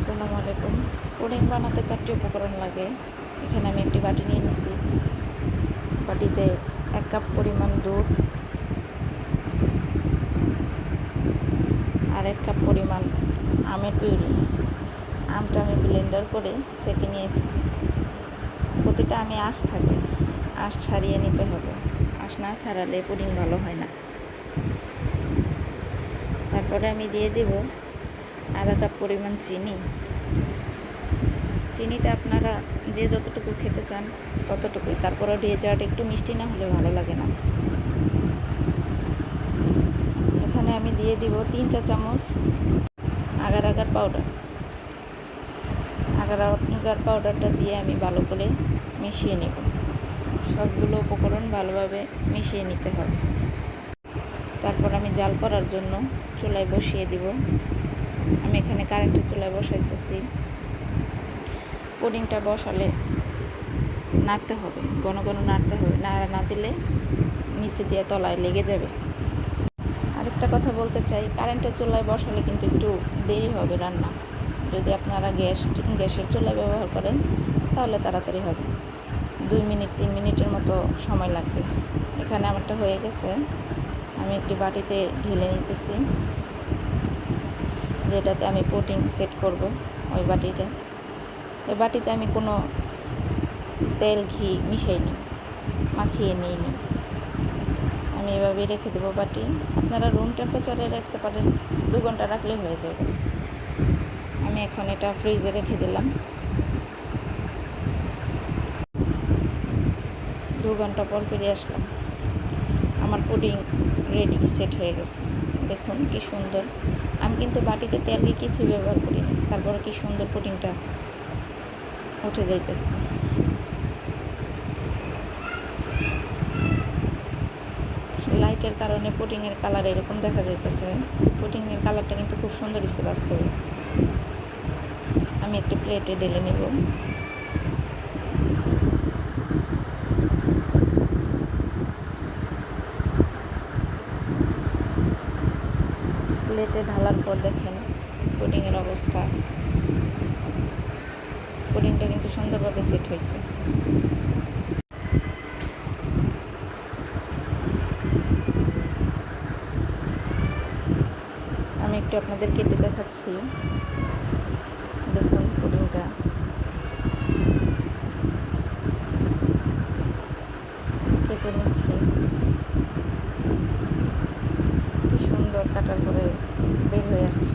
আসসালামু আলাইকুম। পুডিং বানাতে 4টি উপকরণ লাগে। এখানে আমি একটি বাটি নিয়ে নিছি। বাটিতে 1 কাপ পরিমাণ দুধ আর 1 কাপ পরিমাণ আমের পিউরি। আমটা আমি ব্লেন্ডার করে ছেঁকে নিয়েছি। প্রতিটা আমে আঁশ থাকে, আঁশ ছাড়িয়ে নিতে হবে। আঁশ না ছাড়ালে পুডিং ভালো হয় না। তারপরে আমি দিয়ে দেব আধা কাপ পরিমাণ চিনি। চিনিটা আপনারা যে যতটুকু খেতে চান ততটুকুই। তারপরে ডেজার্ট একটু মিষ্টি না হলে ভালো লাগে না। এখানে আমি দিয়ে দিব 3 চা চামচ agar agar powder. Agar agar পাউডারটা দিয়ে আমি ভালো করে মিশিয়ে নেব। সবগুলো উপকরণ ভালোভাবে মিশিয়ে নিতে হবে। তারপর আমি জাল করার জন্য চুলায় বসিয়ে দিব। আমি এখানে কারেন্টের চুলায় বসাইতেছি। পুডিংটা বসালে নাড়তে হবে, ঘন ঘন নাড়তে হবে, নাড়া না দিলে নিচে দিয়ে তলায় লেগে যাবে। আরেকটা কথা বলতে চাই, কারেন্টের চুলায় বসালে কিন্তু একটু দেরি হবে রান্না। যদি আপনারা গ্যাসের চুলায় ব্যবহার করেন তাহলে তাড়াতাড়ি হবে। 2 মিনিট 3 মিনিটের মতো সময় লাগবে। এখানে আমারটা হয়ে গেছে। আমি একটি বাটিতে ঢেলে নিতেছি, যেটাতে আমি পুডিং সেট করব। ওই বাটিটা, এই বাটিতে আমি কোনো তেল ঘি মিশাইনি, মাখিয়ে নিইনি। আমি এভাবে রেখে দেবো বাটি। আপনারা রুম টেম্পারেচারে রাখতে পারেন, 2 ঘন্টা রাখলে হয়ে যাবে। আমি এখন এটা ফ্রিজে রেখে দিলাম। 2 ঘন্টা পর ফিরে আসলাম। আমার পুডিং রেডি, সেট হয়ে গেছে। দেখুন কি সুন্দর। আমি কিন্তু বাটিতে তেল ঘি কিছুই ব্যবহার করি না, তারপরে কি সুন্দর পুডিংটা উঠে যাইতেছে। লাইটের কারণে পুডিংয়ের কালার এরকম দেখা যাইতেছে। পুডিংয়ের কালারটা কিন্তু খুব সুন্দর হয়েছে বাস্তবে। আমি একটি প্লেটে ঢেলে নেব। প্লেটে ঢালার পর দেখেন পুডিংয়ের অবস্থা। পুডিংটা কিন্তু সুন্দরভাবে সেট হয়েছে। আমি একটু আপনাদের কেটে দেখাচ্ছি। দেখুন পুডিংটা কেটে নিচ্ছি। কি সুন্দর কাটার পরে বের হয়ে আসছে।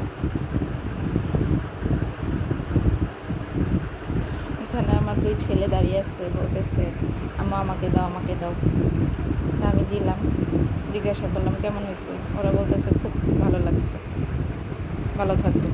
এখানে আমার 2 ছেলে দাঁড়িয়ে আছে, বলতেছে আম্মা আমাকে দাও, আমাকে দাও। আমি দিলাম। জিজ্ঞাসা করলাম কেমন হয়েছে। ওরা বলতেছে খুব ভালো লাগছে। ভালো থাকবে।